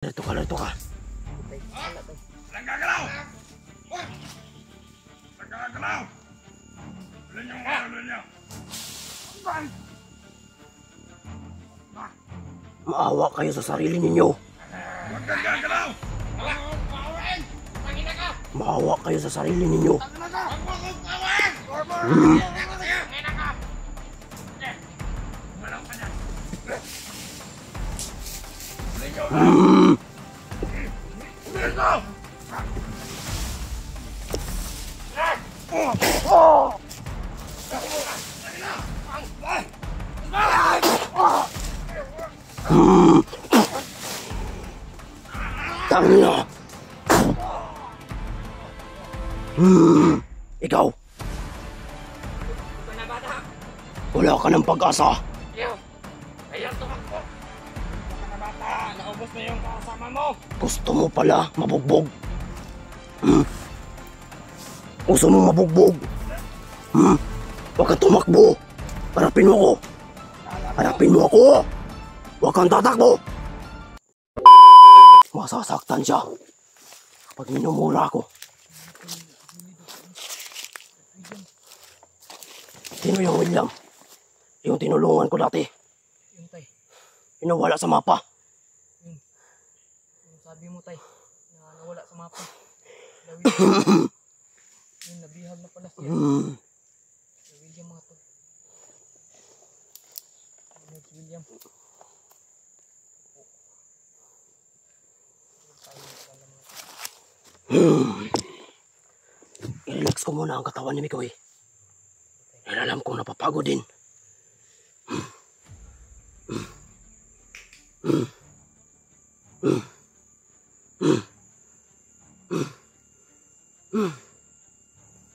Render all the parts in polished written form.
Alerto ka, alerto ka. Walang gagalaw! Walang gagalaw! Ulan niyo mga ulan niyo! Maawa kayo sa sarili ninyo. Huwag kang gagalaw! Maawa kayo sa sarili ninyo. Umalaw ka dyan! Ulan niyo! Ulan niyo! Tangina! Ikaw! Wala ka ng pag-asa. Ayaw tumakbo! Baka na bata! Naubos na yung kasama mo! Gusto mo pala mabugbog. Gusto mo mabugbog. Huwag kang tumakbo. Harapin mo ako. Harapin mo ako. Huwag kang tatakbo. Masasaktan siya kapag minumura ko. Sino yung William? Yung tinulungan ko dati. Yung tay, Yung nawala sa mapa. yung sabi mo tay, na nawala sa mapa. Yung nabihag na pala siya. Si William mga to. Si William. I-relax ko muna ang katawan ni Mikoy. Dahil alam kong napapagod din.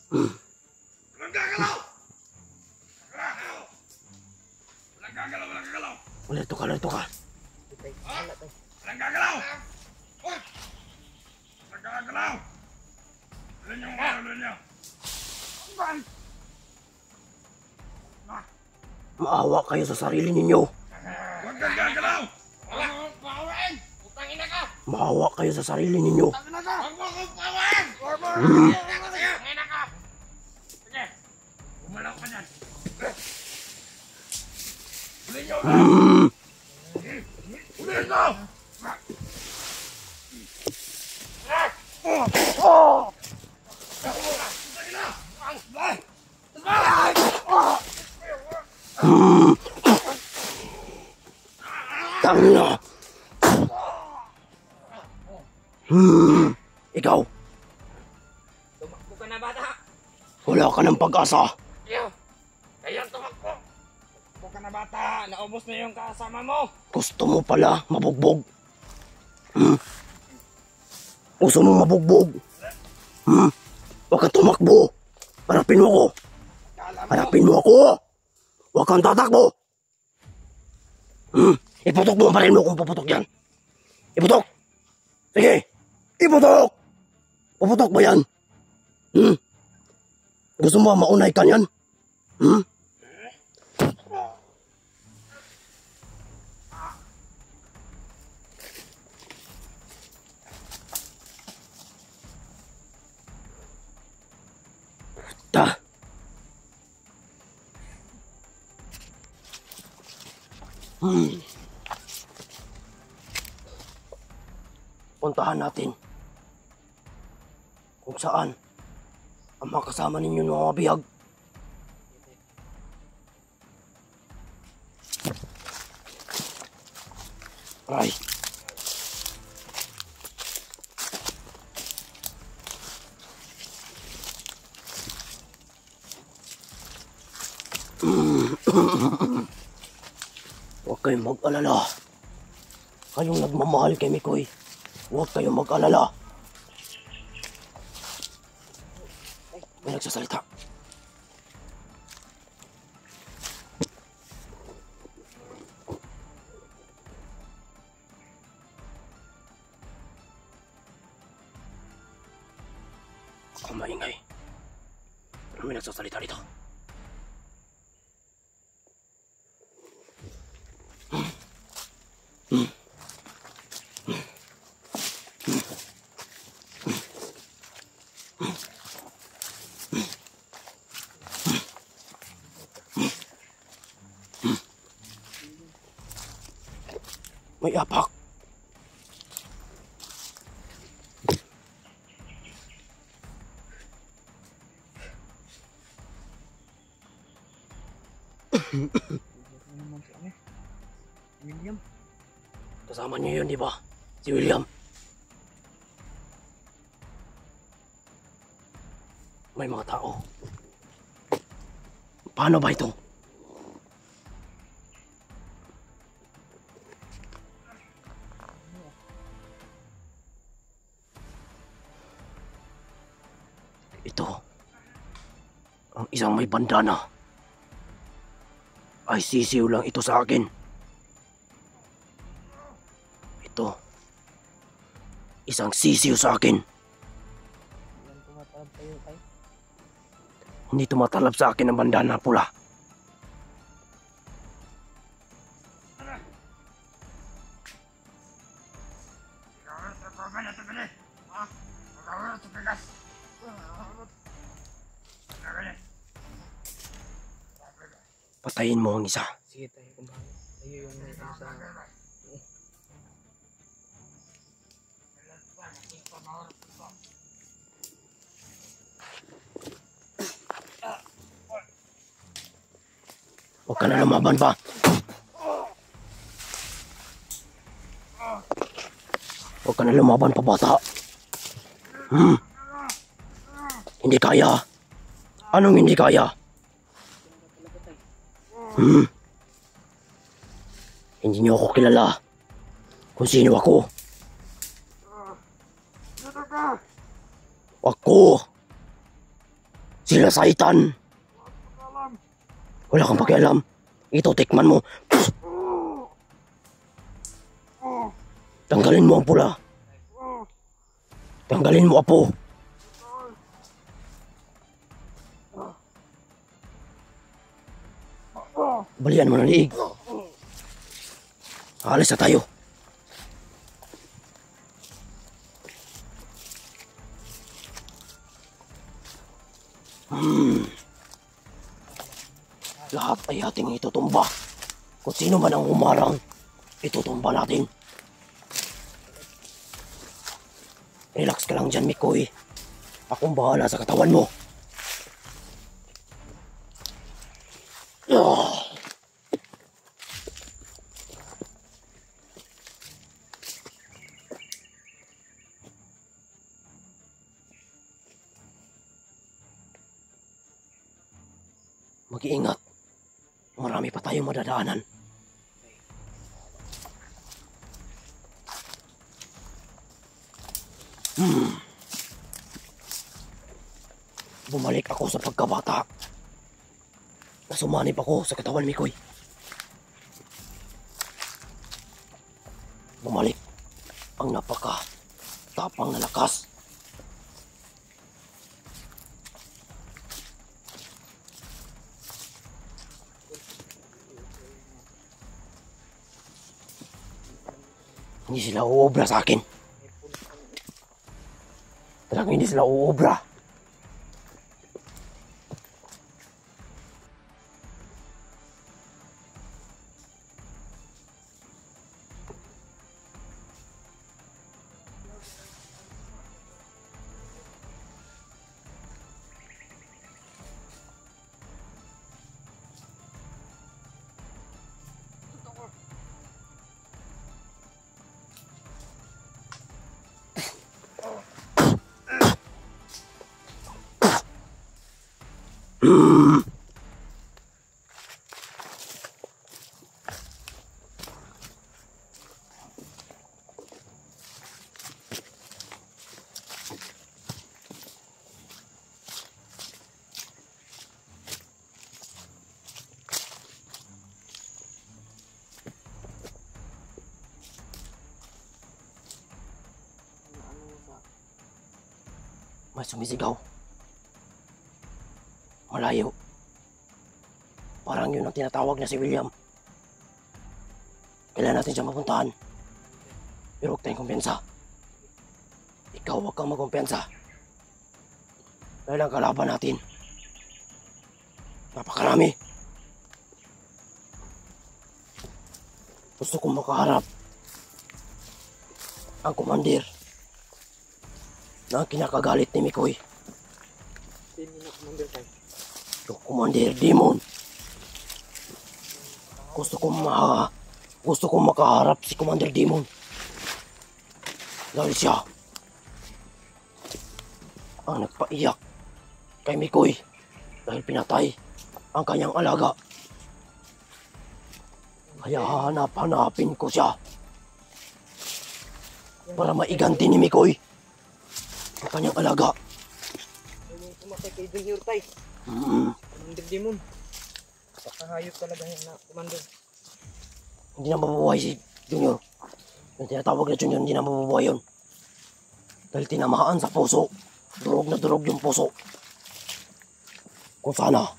Walang gagalaw! Walang gagalaw! Walang gagalaw! Alerto ka, alerto ka. Tay, wala tay. Walang gagalaw! Walang gagalaw! Ulan niyo mga ulan niyo! Maawa kayo sa sarili ninyo. Huwag kang gagalaw! Bawin! Utang ina ka! Maawa kayo sa sarili ninyo. Huwag mo kong bawin! Utang ina ka! Sige! Umalaw ka dyan! Ulan niyo! Ulan niyo! Tangina! Ikaw, Tumakbo ka na bata! wala ka ng pag-asa. Ayaw tumakbo! Tumakbo ka na bata! Naubos na yung kasama mo! Gusto mo pala mabugbog. Gusto mo mabugbog. Huwag kang tumakbo. Harapin mo ako. Harapin mo ako. Huwag kang tatakbo. Iputok mo ang baril mo kung puputok yan. Iputok. Sige. Iputok. Puputok ba yan? Gusto mo maunay ka yan? Ta. Puntahan natin kung saan ang mga kasama ninyo ng mga bihag. Ay. Huwag kayong mag-alala. Kayong nagmamahal kay Mikoy, huwag kayong mag-alala. May nagsasalita. Ako maingay. May nagsasalita dito. May apak. Ano naman si ano? William. Kasama niyo yun, di ba? Si William. May mga tao. Paano ba ito? Ito. Ang isang may bandana. Ay sisiw lang ito sa akin. Ito. Isang sisiw sa akin. Yan tumatalab kayo tay. Hindi tumatalab sa akin ang bandana pula. Patayin mo ang isa. Sige tayo kung bakit. Tayo yung may ano sa... Huwag ka na lumaban pa. Huwag ka na lumaban pa, bata. Hindi kaya. Anong hindi kaya? Hindi niyo ako kilala. Kung sino ako. Ako. Sila Saitan. Wala kang pakialam. Ito, tikman mo. Tanggalin mo ang pula. Tanggalin mo, apo. Balian mo ng liig. Alis na tayo. Lahat ay ating itutumba. Kung sino man ang umarang, itutumba natin. Relax ka lang dyan, Mikoy. Akong bahala sa katawan mo. Mag-iingat. Marami pa tayong madadaanan. Bumalik ako sa pagkabata. Nasumanib ako sa katawan, Mikoy. Bumalik ang napaka-tapang na lakas. Hindi sila uobra sa akin. Talagang hindi sila uobra. May sumisigaw. Malayo. Parang yun ang tinatawag na si William. Kailangan natin siya mapuntahan. Pero huwag tayong kumpensa. Ikaw huwag kang magkumpensa. Dahil ang kalaban natin, napakarami. Gusto kong makaharap ang komandir na kinakagalit ni Mikoy. Sino na commander tayo? Yung Commander Demon. Gusto kong makaharap si Commander Demon. Dahil siya ang nagpaiyak kay Mikoy dahil pinatay ang kanyang alaga. Kaya hanapin ko siya para maiganti ni Mikoy ang kanyang alaga. Yung pumatay kay Junior tayo. Commander Demon. Pakahayop talaga yan na commander. Hindi na mabubuhay si Junior. Yung tinatawag na Junior, hindi na mabubuhay yun. Dahil tinamaan sa puso. Durog na durog yung puso. Kung sana,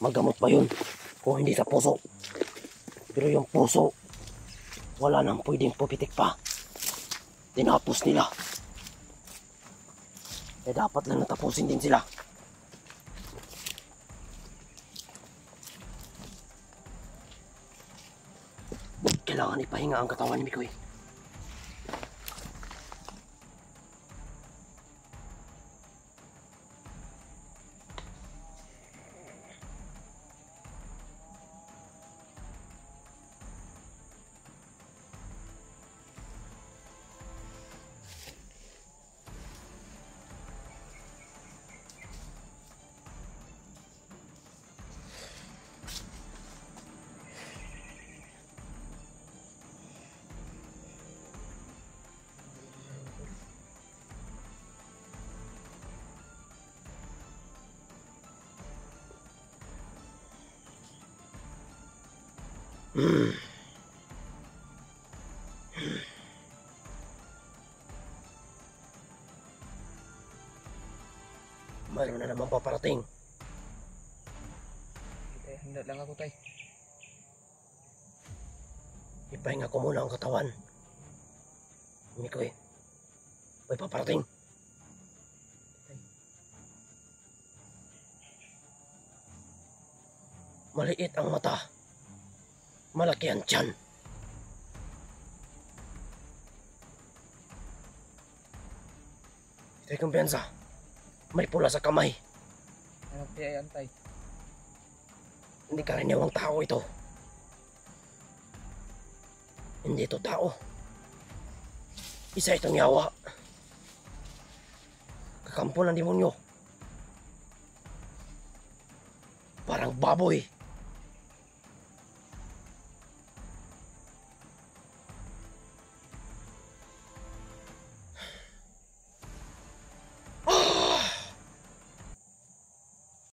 magamot pa yun. Kung hindi sa puso. Pero yung puso, wala nang pwedeng pupitik pa. Tinapos nila. Eh dapat lang natapusin din sila. Kailangan ipahinga ang katawan ni Mikoy. Mayroon na naman paparating. Tay, handa lang ako tay. Ipahinga ko muna ang katawan. Mikoy, may paparating. Maliit ang mata. Malaki ang tiyan. Ito'y kumpiyansa. May pula sa kamay. Anong tiyayaan tay? Hindi karaniwang tao ito. Hindi ito tao. Isa itong yawa. Kakampo ng demonyo. Parang baboy.